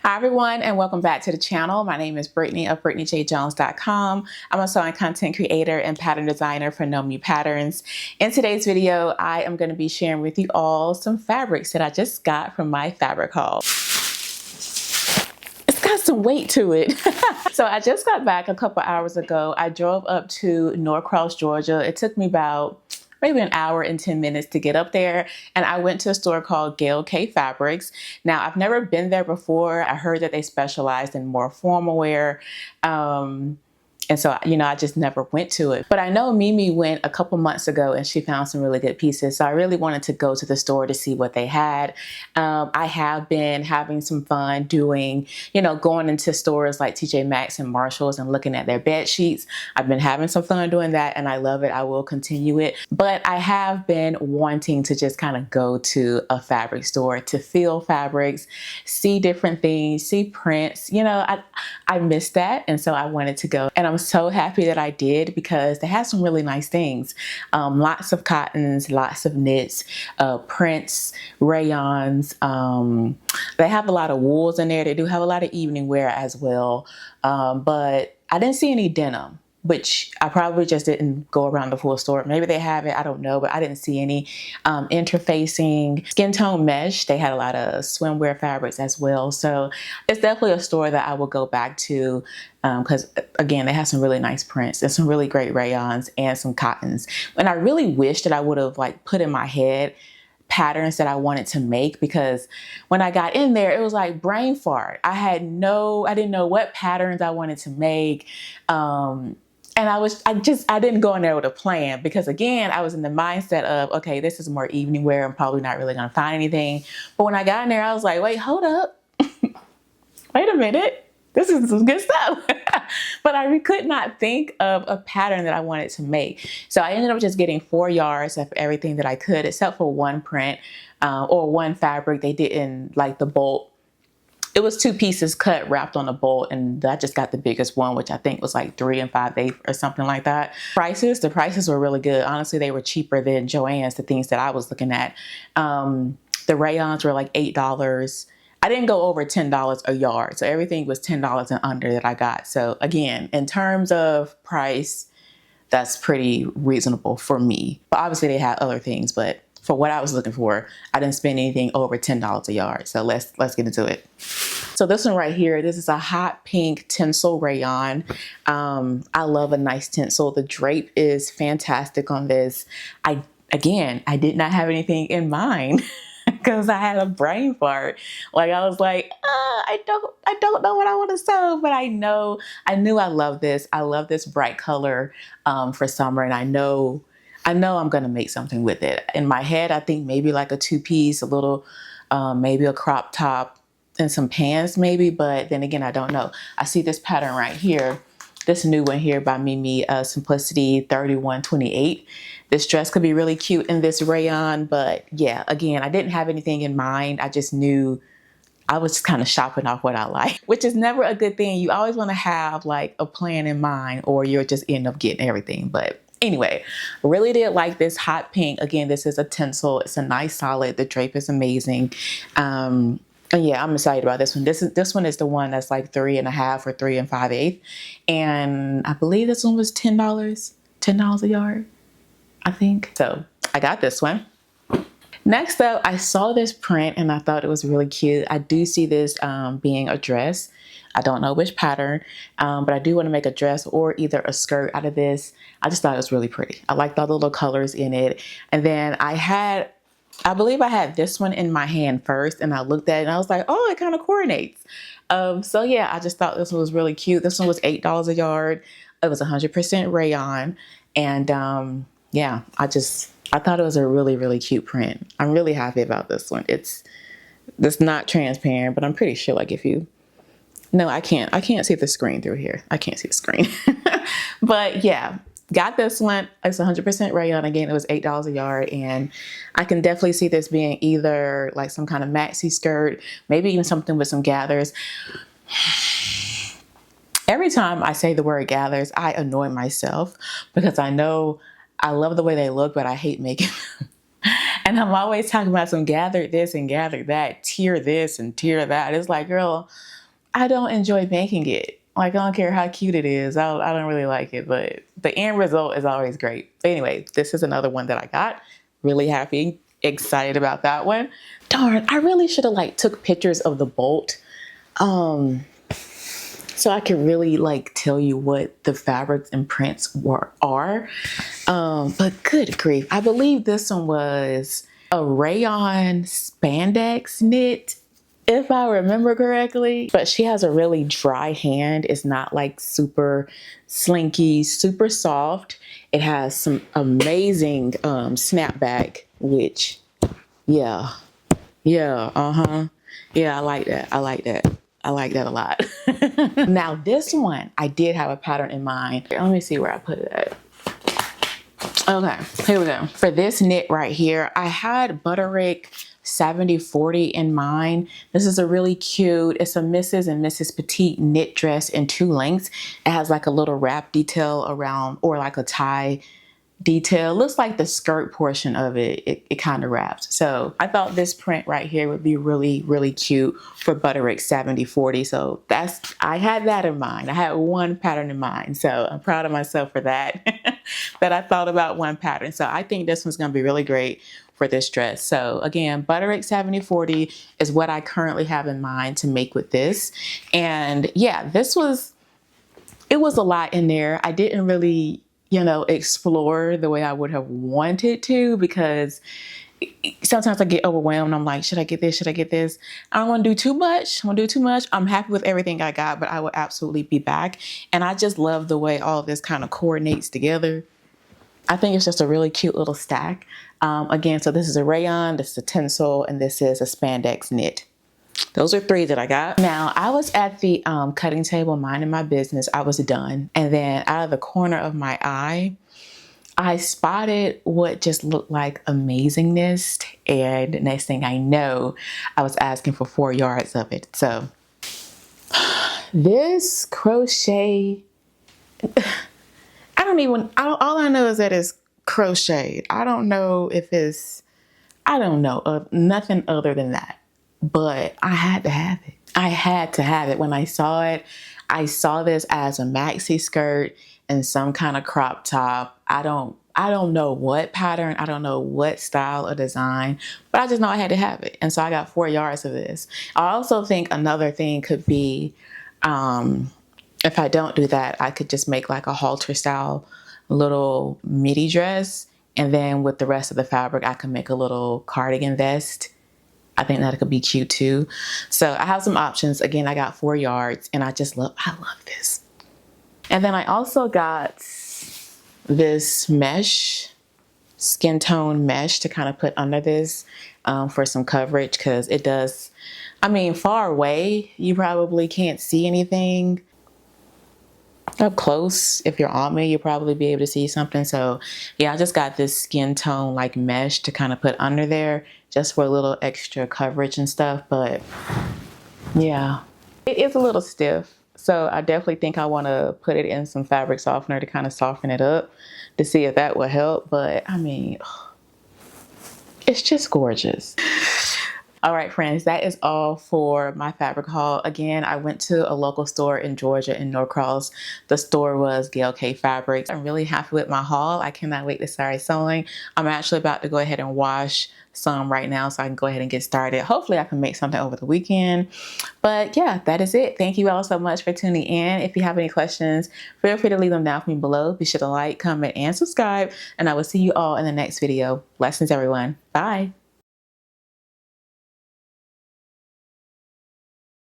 Hi everyone, and welcome back to the channel. My name is Brittany of BrittanyJJones.com. I'm a sewing content creator and pattern designer for Know Me Patterns. In today's video, I am going to be sharing with you all some fabrics that I just got from my fabric haul. It's got some weight to it. So I just got back a couple hours ago. I drove up to Norcross, Georgia. It took me about maybe an hour and 10 minutes to get up there. And I went to a store called Gail K Fabrics. Now, I've never been there before. I heard that they specialized in more formal wear. And so, I just never went to it. But I know Mimi went a couple months ago and she found some really good pieces. So I really wanted to go to the store to see what they had. I have been having some fun doing, going into stores like TJ Maxx and Marshalls and looking at their bed sheets. I've been having some fun doing that and I love it. I will continue it. But I have been wanting to just kind of go to a fabric store to feel fabrics, see different things, see prints. I missed that. And so I wanted to go. And I'm so happy that I did because they have some really nice things. Lots of cottons, lots of knits, prints, rayons. They have a lot of wools in there. They do have a lot of evening wear as well. But I didn't see any denim, which I probably just didn't go around the full store. Maybe they have it, I don't know, but I didn't see any. Interfacing, skin tone mesh, they had a lot of swimwear fabrics as well. So it's definitely a store that I will go back to because again, they have some really nice prints and some really great rayons and some cottons. And I really wish that I would have put in my head patterns that I wanted to make, because when I got in there, it was like brain fart. I didn't know what patterns I wanted to make. And I didn't go in there with a plan because again, I was in the mindset of, okay, this is more evening wear. I'm probably not really going to find anything. But when I got in there, I was like, wait, hold up. Wait a minute. This is some good stuff. But I could not think of a pattern that I wanted to make. So I ended up just getting 4 yards of everything that I could, except for one print or one fabric. They didn't like the bolt. It was 2 pieces cut, wrapped on a bolt, and I just got the biggest one, which I think was like 3 5/8 or something like that. The prices were really good. Honestly, they were cheaper than Joann's, the things that I was looking at. The rayons were like $8. I didn't go over $10 a yard, so everything was $10 and under that I got. So again, in terms of price, that's pretty reasonable for me. But obviously they had other things, but for what I was looking for, I didn't spend anything over $10 a yard. So let's get into it. So this one right here, this is a hot pink tinsel rayon. I love a nice tinsel. The drape is fantastic on this. I did not have anything in mind. Because I had a brain fart. I was like, I don't know what I want to sew, but I knew I love this. I love this bright color for summer, and I know I'm gonna make something with it. In my head, I think maybe like a 2-piece, a little, maybe a crop top and some pants maybe, but then again, I don't know. I see this pattern right here. This new one here by Mimi, Simplicity 3128. This dress could be really cute in this rayon, but yeah, again, I didn't have anything in mind. I just knew I was just kind of shopping off what I like, which is never a good thing. You always want to have like a plan in mind or you'll just end up getting everything. But anyway, really did like this hot pink. Again, this is a tinsel. It's a nice solid. The drape is amazing. And yeah, I'm excited about this one. This one is the one that's like 3 1/2 or 3 5/8. And I believe this one was $10 a yard, I think. So I got this one. Next up, I saw this print and I thought it was really cute. I do see this being a dress. I don't know which pattern, but I do want to make a dress or either a skirt out of this. I just thought it was really pretty. I liked all the little colors in it. And then I believe I had this one in my hand first and I looked at it and I was like, oh, it kind of coordinates. So yeah, I just thought this one was really cute. This one was $8 a yard. It was 100% rayon. And yeah, I thought it was a really, really cute print. I'm really happy about this one. It's not transparent, but I'm pretty sure no, I can't see the screen through here. I can't see the screen. But yeah, got this one. It's 100% rayon. Again, it was $8 a yard. And I can definitely see this being either like some kind of maxi skirt, maybe even something with some gathers. Every time I say the word gathers, I annoy myself because I know I love the way they look, but I hate making them. And I'm always talking about some gathered this and gathered that, tier this and tier that. It's like, girl, I don't enjoy making it. Like, I don't care how cute it is. I don't really like it, but the end result is always great. But anyway, this is another one that I got. Really happy, excited about that one. Darn, I really should have like took pictures of the bolt. So I can really like tell you what the fabrics and prints are. But good grief, I believe this one was a Rayon spandex knit, if I remember correctly. But she has a really dry hand. It's not like super slinky, super soft. It has some amazing snapback, which, yeah, yeah, yeah, I like that. I like that. I like that a lot. Now this one, I did have a pattern in mind. Let me see where I put it at. Okay, here we go. For this knit right here, I had Butterick 7040 in mind. This is a really cute, it's a Mrs. and Mrs. Petite knit dress in 2 lengths. It has like a little wrap detail around, or like a tie detail. Looks like the skirt portion of it kind of wraps. So I thought this print right here would be really, really cute for Butterick 7040. So I had that in mind. I had one pattern in mind. So I'm proud of myself for that, that I thought about one pattern. So I think this one's going to be really great for this dress. So again, Butterick 7040 is what I currently have in mind to make with this. And yeah, it was a lot in there. I didn't really, you know, explore the way I would have wanted to, because sometimes I get overwhelmed. I'm like, should I get this? Should I get this? I don't want to do too much. I want to do too much. I'm happy with everything I got, but I will absolutely be back. And I just love the way all of this kind of coordinates together. I think it's just a really cute little stack. Again, so this is a rayon, this is a tinsel, and this is a spandex knit. Those are 3 that I got. Now, I was at the cutting table minding my business. I was done. And then out of the corner of my eye, I spotted what just looked like amazingness. And next thing I know, I was asking for 4 yards of it. So this crochet, all I know is that it's crocheted. I don't know if it's, nothing other than that. But I had to have it. I had to have it. When I saw it, I saw this as a maxi skirt and some kind of crop top. I don't know what pattern, I don't know what style or design, but I just know I had to have it. And so I got 4 yards of this. I also think another thing could be, if I don't do that, I could just make like a halter style little midi dress. And then with the rest of the fabric, I can make a little cardigan vest. I think that could be cute too. So I have some options. Again, I got 4 yards and I love this. And then I also got this mesh, skin tone mesh to kind of put under this for some coverage, because it does, I mean, far away, you probably can't see anything. Up close, if you're on me, you'll probably be able to see something. So yeah, I just got this skin tone like mesh to kind of put under there just for a little extra coverage and stuff. But yeah, it is a little stiff. So I definitely think I want to put it in some fabric softener to kind of soften it up to see if that will help. But I mean, it's just gorgeous. All right, friends, that is all for my fabric haul. Again, I went to a local store in Georgia in Norcross. The store was Gail K Fabrics. I'm really happy with my haul. I cannot wait to start sewing. I'm actually about to go ahead and wash some right now so I can go ahead and get started. Hopefully I can make something over the weekend. But yeah, that is it. Thank you all so much for tuning in. If you have any questions, feel free to leave them down for me below. Be sure to like, comment, and subscribe. And I will see you all in the next video. Blessings, everyone. Bye.